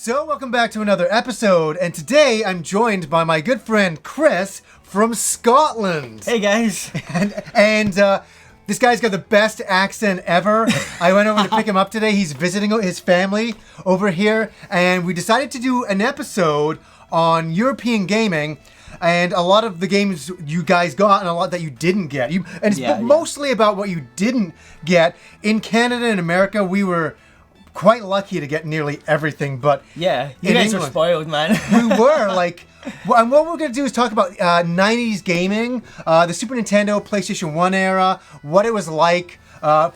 So, welcome back to another episode, and today I'm joined by my good friend Chris from Scotland. Hey guys. And this guy's got the best accent ever. I went over to pick him up today. He's visiting his family over here, and we decided to do an episode on European gaming and a lot of the games you guys got and a lot that you didn't get. It's mostly about what you didn't get. In Canada and America, we were quite lucky to get nearly everything, but yeah, you guys England, are spoiled, man. We were like, and what we're going to do is talk about 90s gaming, the Super Nintendo, PlayStation 1 era, what it was like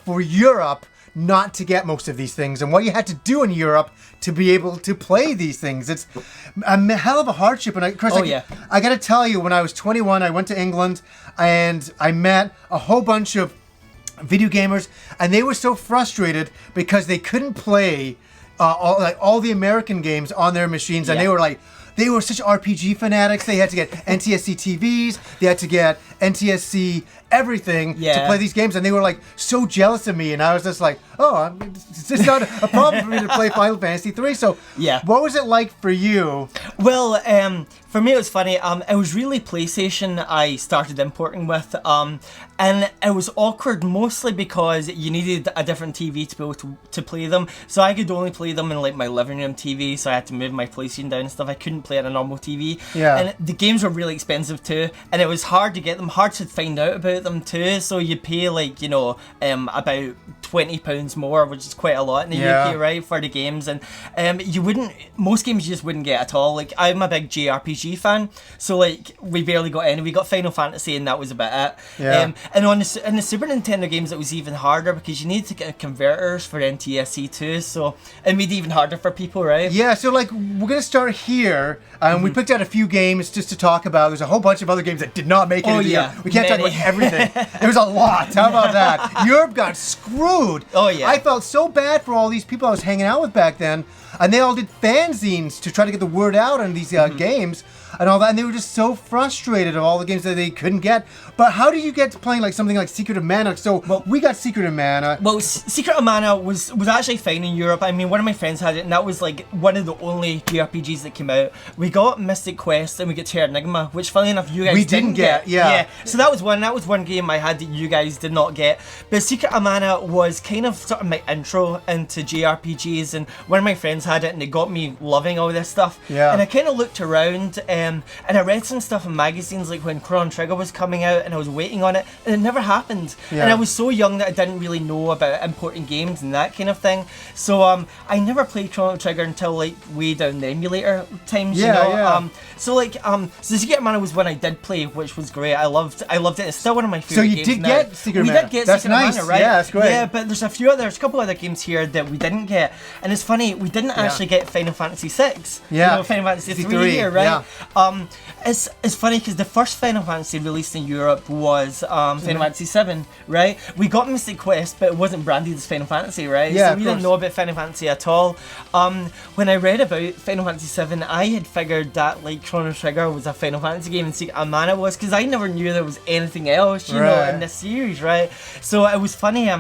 for Europe not to get most of these things, and what you had to do in Europe to be able to play these things. It's a hell of a hardship. And Chris, I got to tell you, when I was 21, I went to England and I met a whole bunch of video gamers, and they were so frustrated because they couldn't play all the American games on their machines, and they were such RPG fanatics. They had to get NTSC TVs, they had to get NTSC everything to play these games, and they were like so jealous of me, and I was just like, it's just not a problem for me to play Final Fantasy 3. So what was it like for you? Well, for me it was funny. It was really PlayStation I started importing with, and it was awkward mostly because you needed a different TV to be able to play them. So I could only play them in like my living room TV, so I had to move my PlayStation down and stuff. I couldn't play on a normal TV. And the games were really expensive too, and it was hard to get them, hard to find out about them too. So you pay like, about £20 more, which is quite a lot in the UK, right, for the games. And most games you just wouldn't get at all. Like, I'm a big JRPG fan, so like we barely got any. We got Final Fantasy, and that was about it. And in the Super Nintendo games, it was even harder because you needed to get converters for NTSC too, so it made it even harder for people, right? Yeah, so like we're gonna start here. We picked out a few games just to talk about. There's a whole bunch of other games that did not make it into the we can't talk about everything. There was a lot. How about that? Europe got screwed. Oh yeah. I felt so bad for all these people I was hanging out with back then, and they all did fanzines to try to get the word out on these games and all that, and they were just so frustrated of all the games that they couldn't get. But how do you get to playing like something like Secret of Mana? So we got Secret of Mana. Well, Secret of Mana was actually fine in Europe. I mean, one of my friends had it, and that was like one of the only JRPGs that came out. We got Mystic Quest and we got Terra Enigma, which funny enough you guys didn't get. Yeah. So that was one game I had that you guys did not get. But Secret of Mana was kind of sort of my intro into JRPGs, and one of my friends had it, and it got me loving all this stuff. Yeah. And I kind of looked around, and I read some stuff in magazines like when Chrono Trigger was coming out, and I was waiting on it, and it never happened. And I was so young that I didn't really know about importing games and that kind of thing. So I never played Chrono Trigger until like way down the emulator times, So Secret of Mana was one I did play, which was great. I loved it. It's still one of my favorite games. So you did get Secret of Mana. We did get That's Secret nice. of Mana, right? Yeah, that's great. Yeah, but there's a couple other games here that we didn't get, and it's funny, we didn't actually get Final Fantasy 6. Final Fantasy 3 here, right? It's funny because the first Final Fantasy released in Europe was Final Fantasy 7, right? We got Mystic Quest, but it wasn't branded as Final Fantasy, right? Yeah, so we didn't know about Final Fantasy at all. When I read about Final Fantasy 7, I had figured that like Chrono Trigger was a Final Fantasy game and Secret of Mana was, because I never knew there was anything else, you know, in this series, right? So it was funny.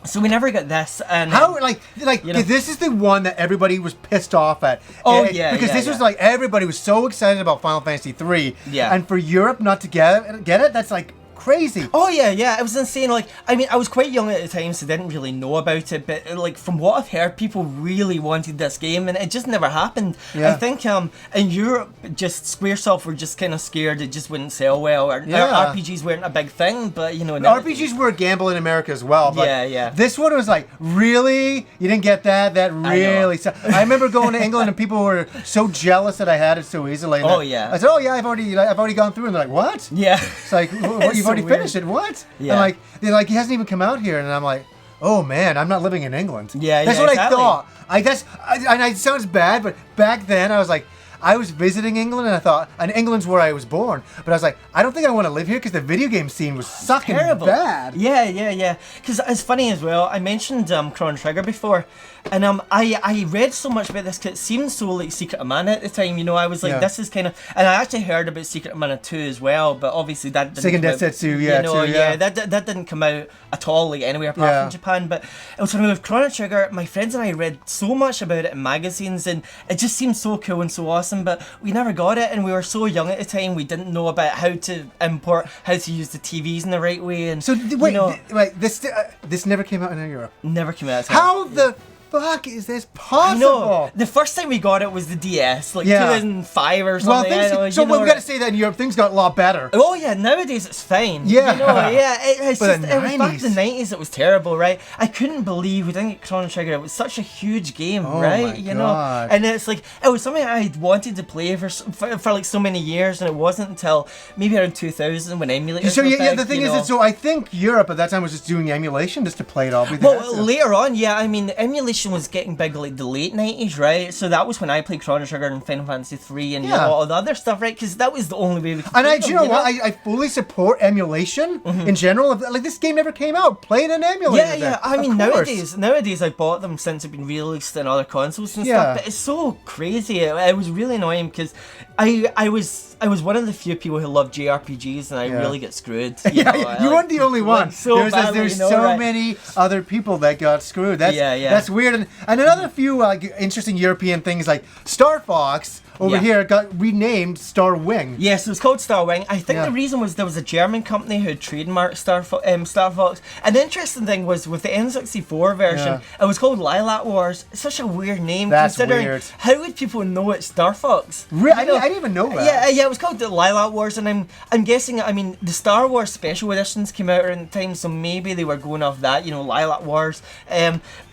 So we never got this, and how this is the one that everybody was pissed off at. Because this was like everybody was so excited about Final Fantasy 3. And for Europe not to get it, that's like crazy. Oh yeah, it was insane. Like, I mean, I was quite young at the time, so I didn't really know about it, but like from what I've heard, people really wanted this game, and it just never happened. I think in Europe, just Squaresoft were just kind of scared it just wouldn't sell well, or RPGs weren't a big thing. But RPGs were a gamble in America as well. But this one was like, really? You didn't get that? That really? I remember going to England and people were so jealous that I had it so easily. I said, I've already gone through, and they're like, what? It's like, you've already finished it. What? And they're like, he hasn't even come out here, and I'm like, oh man, I'm not living in England. That's what I thought. I guess, and it sounds bad, but back then I was like, I was visiting England and I thought, and England's where I was born, but I was like, I don't think I want to live here because the video game scene was sucking Terrible. bad. Yeah. Because it's funny as well. I mentioned Chrono Trigger before, and I read so much about this because it seemed so like Secret of Mana at the time. You know, I was like, this is kind of, and I actually heard about Secret of Mana 2 as well, but obviously that didn't Seiken Densetsu, yeah, you know, too, yeah. that didn't come out at all like anywhere apart from Japan. But it was funny with Chrono Trigger. My friends and I read so much about it in magazines, and it just seemed so cool and so awesome. But we never got it, and we were so young at the time. We didn't know about how to import, how to use the TVs in the right way. And So wait, you know, this never came out in Europe. never came out. How the fuck is this possible? No, the first time we got it was the DS, like 2005 or something. Well, I don't know, so you know, we've got to say that in Europe, things got a lot better. Oh yeah, nowadays it's fine. Yeah. You know, it's But just, the it was back 90s. in the 90s, it was terrible, right? I couldn't believe we didn't get Chrono Trigger. It was such a huge game, right? my You God. know, and it's like, it was something I'd wanted to play for like so many years, and it wasn't until maybe around 2000 when emulators So were yeah, big, the thing you is know. that so I think Europe at that time was just doing emulation just to play it all. Well, later on, yeah, I mean, the emulation was getting big like the late 90s, right? So that was when I played Chrono Trigger and Final Fantasy 3 and you know, all the other stuff, right? Because that was the only way we could play do you them, know what? I fully support emulation in general. Like this game never came out. Play it in emulator. Yeah, then. I mean, Of course. nowadays I bought them since they've been released on other consoles and Yeah. stuff. But it's so crazy. It was really annoying because I was one of the few people who loved JRPGs, and I really get screwed. You know, you weren't the only one. So There's so many other people that got screwed. That's weird. And another few interesting European things like Star Fox over here got renamed Star Wing. Yes, it was called Star Wing. I think the reason was there was a German company who had trademarked Star Fox. And the interesting thing was with the N64 version, it was called Lilac Wars. It's such a weird name considering weird. how would people know it's Star Fox? I didn't even know that. Yeah, it was called the Lilac Wars, and I'm guessing. I mean, the Star Wars special editions came out around the time, so maybe they were going off that, you know, Lilac Wars.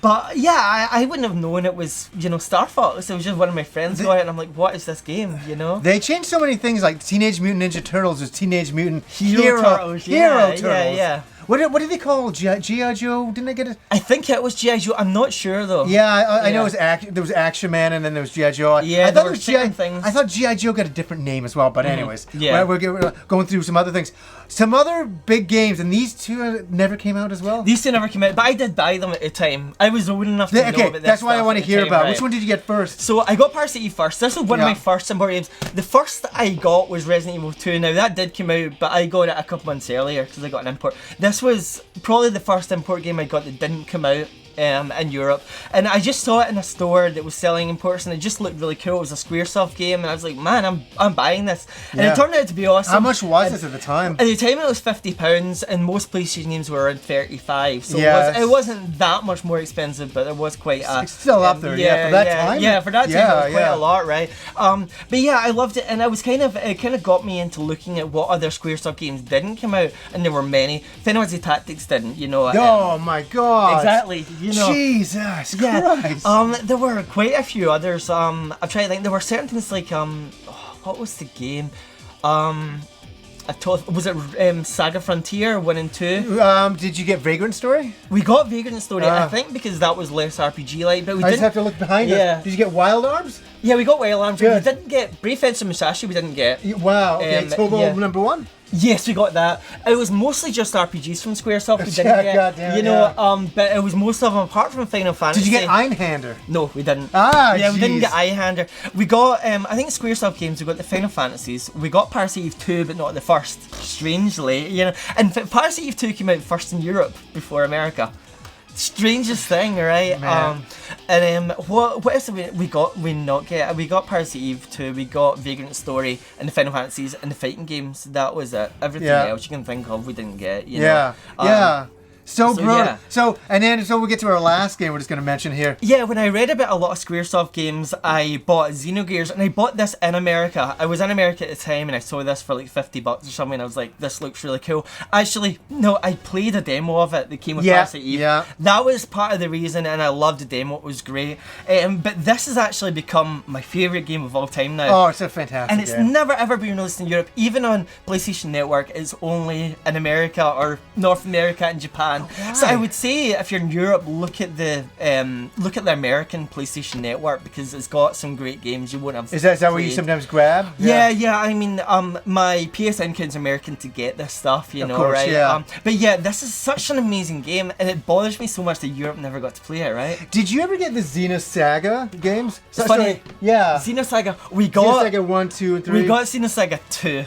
But yeah, I wouldn't have known it was, you know, Star Fox. It was just one of my friends got it, and I'm like, what is this game? You know? They changed so many things, like Teenage Mutant Ninja Turtles is Teenage Mutant Hero Turtles. Yeah. What did they call G.I. Joe? Didn't I get it? I think it was G.I. Joe. I'm not sure though. Yeah, I know it was there was Action Man and then there was G.I. Joe. Yeah, I there thought were G.I. things. I thought G.I. Joe got a different name as well, but anyways. Yeah. We're going through some other things. Some other big games, and these two never came out as well? These two never came out, but I did buy them at the time. I was old enough to know about this that's why I stuff want to at the hear time, about. right? Which one did you get first? So I got Parasite Eve first. This was one of my first import games. The first I got was Resident Evil 2. Now that did come out, but I got it a couple months earlier because I got an import. This was probably the first import game I got that didn't come out in Europe, and I just saw it in a store that was selling imports, and it just looked really cool. It was a Squaresoft game, and I was like, man, I'm buying this, and it turned out to be awesome. How much was this at the time? At the time it was £50, and most PlayStation games were around 35, so it wasn't that much more expensive, but it was quite it's still up there, for that time. Yeah, for that time it was quite a lot, right? But yeah, I loved it, and it kind of got me into looking at what other Squaresoft games didn't come out, and there were many. Final Fantasy Tactics didn't, you know. Oh my god! Exactly, you know. Jesus Christ! There were quite a few others. I'm trying to think. There were certain things like what was the game? Was it Saga Frontier 1 and 2? Did you get Vagrant Story? We got Vagrant Story, I think, because that was less RPG-like, but we I didn't. just have to look behind us. Did you get Wild Arms? Yeah, we got Wild Arms. Good. We didn't get Brave Fencer Musashi. We didn't get. Wow. Okay. Togo number 1. Yes, we got that. It was mostly just RPGs from Squaresoft. We didn't get, goddamn, you know, but it was most of them apart from Final Fantasy. Did you get Einhander? No, we didn't. Yeah, we didn't get Einhander. We got, I think Squaresoft games. We got the Final Fantasies. We got Parasite Eve 2, but not the first. Strangely, you know, and Parasite Eve 2 came out first in Europe before America. Strangest thing, right? What else did we got? We not get. We got Parasite Eve 2. We got Vagrant Story and the Final Fantasies and the fighting games. That was it. Everything else you can think of, we didn't get. You know? So brutal. So we get to our last game we're just going to mention here. Yeah, when I read about a lot of Squaresoft games, I bought Xenogears, and I bought this in America. I was in America at the time, and I saw this for like $50 or something, and I was like, this looks really cool. Actually, no, I played a demo of it that came with Parasite Eve. That was part of the reason, and I loved the demo. It was great. But this has actually become my favourite game of all time now. Oh, it's a fantastic And it's never ever been released in Europe. Even on PlayStation Network, it's only in America or North America and Japan. Japan. So I would say if you're in Europe, look at the American PlayStation Network, because it's got some great games you won't have. Is that where you sometimes grab? Yeah. I mean, my PSN kid's American to get this stuff, you know, course, right? Yeah. But yeah, this is such an amazing game, and it bothers me so much that Europe never got to play it, right? Did you ever get the Xenosaga games? It's funny. Yeah. Xenosaga. We got Xenosaga 1, 2, and 3. We got Xenosaga 2.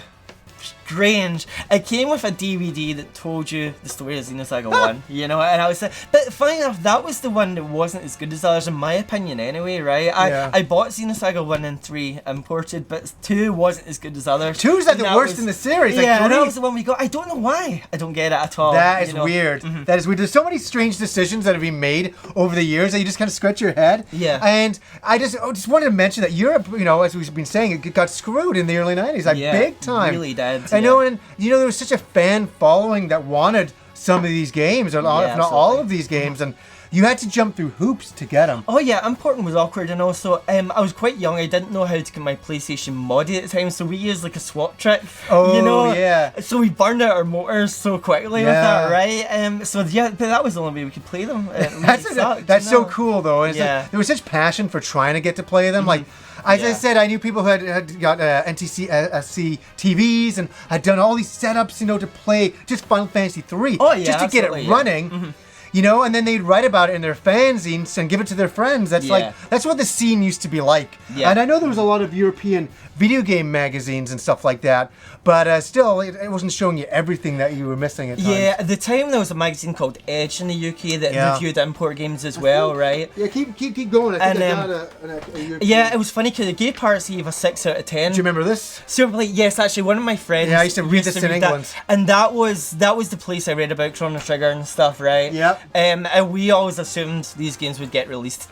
Strange. It came with a DVD that told you the story of Xenosaga 1, you know, and I was like, but funny enough, that was the one that wasn't as good as others, in my opinion, anyway, right? I bought Xenosaga 1 and 3 imported, but 2 wasn't as good as others. 2 is like the worst in the series. Yeah, like that was the one we got. I don't know why. I don't get it at all. That is weird. That is weird. There's so many strange decisions that have been made over the years that you just kind of scratch your head. Yeah. And I just wanted to mention that Europe, you know, as we've been saying, it got screwed in the early 90s, like big time. Really did. I know, and you know, there was such a fan following that wanted some of these games, or if not all of these games, and you had to jump through hoops to get them. Oh yeah, importing was awkward, and also I was quite young. I didn't know how to get my PlayStation modded at the time, so we used like a swap trick. Oh, you know? yeah. So we burned out our motors so quickly with that, right? So yeah, but that was the only way we could play them. It really sucked, that's so cool though. It's yeah. There was such passion for trying to get to play them. Like, as I said, I knew people who had got NTSC TVs and had done all these setups, you know, to play just Final Fantasy 3. Oh yeah, just to get it running. You know, and then they'd write about it in their fanzines and give it to their friends. That's like, that's what the scene used to be like. Yeah. And I know there was a lot of European video game magazines and stuff like that, but still, it wasn't showing you everything that you were missing at times. Yeah, at the time there was a magazine called Edge in the UK that reviewed import games as well, right? Yeah, keep going. I think I got a European. Yeah, it was funny because the gay parts gave a 6 out of 10. Do you remember this? Super, yes, actually, one of my friends. Yeah, I used to read this in England. And that was the place I read about Chrono Trigger and stuff, right? Yeah. And we always assumed these games would get released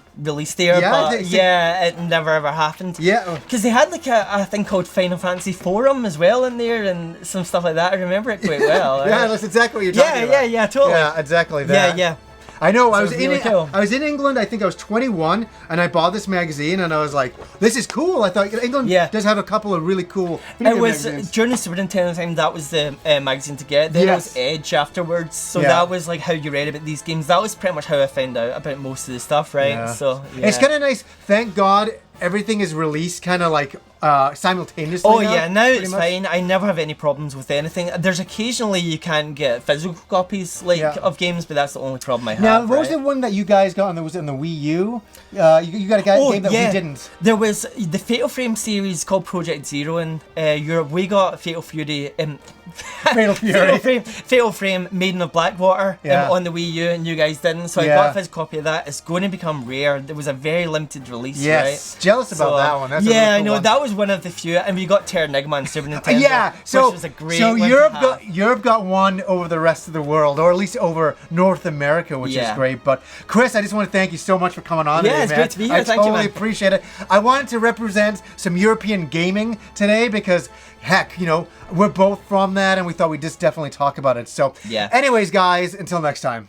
there, but it never ever happened. Yeah. Because they had like a thing called Final Fantasy Forum as well in there and some stuff like that. I remember it quite well. Yeah, that's exactly what you're talking about. Yeah, totally. Yeah, exactly that. Yeah. I know. So I was really cool. I was in England. I think I was 21, and I bought this magazine, and I was like, "This is cool." I thought England does have a couple of really cool. It was during the Super Nintendo time. That was the magazine to get. Then it was Edge afterwards. So that was like how you read about these games. That was pretty much how I found out about most of the stuff, right? Yeah. So it's kind of nice. Thank God everything is released kind of like simultaneously. Oh now it's fine. I never have any problems with anything. There's occasionally you can get physical copies of games, but that's the only problem I have. Now, what was the one that you guys got and that was in the Wii U? You got a game that we didn't. There was the Fatal Frame series called Project Zero in Europe. We got Fatal Fury. Fatal Frame, Maiden of Blackwater on the Wii U, and you guys didn't. So I got a physical copy of that. It's going to become rare. There was a very limited release, right? Jealous about that one. That's a really cool I know one. That was one of the few, and we got Terranigma on Super Nintendo. So which was a great so one Europe got one over the rest of the world, or at least over North America, which is great. But Chris, I just want to thank you so much for coming on today, it's man. great to be here. I Thank you, totally man. appreciate it. I wanted to represent some European gaming today because, heck, you know, we're both from that, and we thought we'd just definitely talk about it. So, anyways, guys, until next time.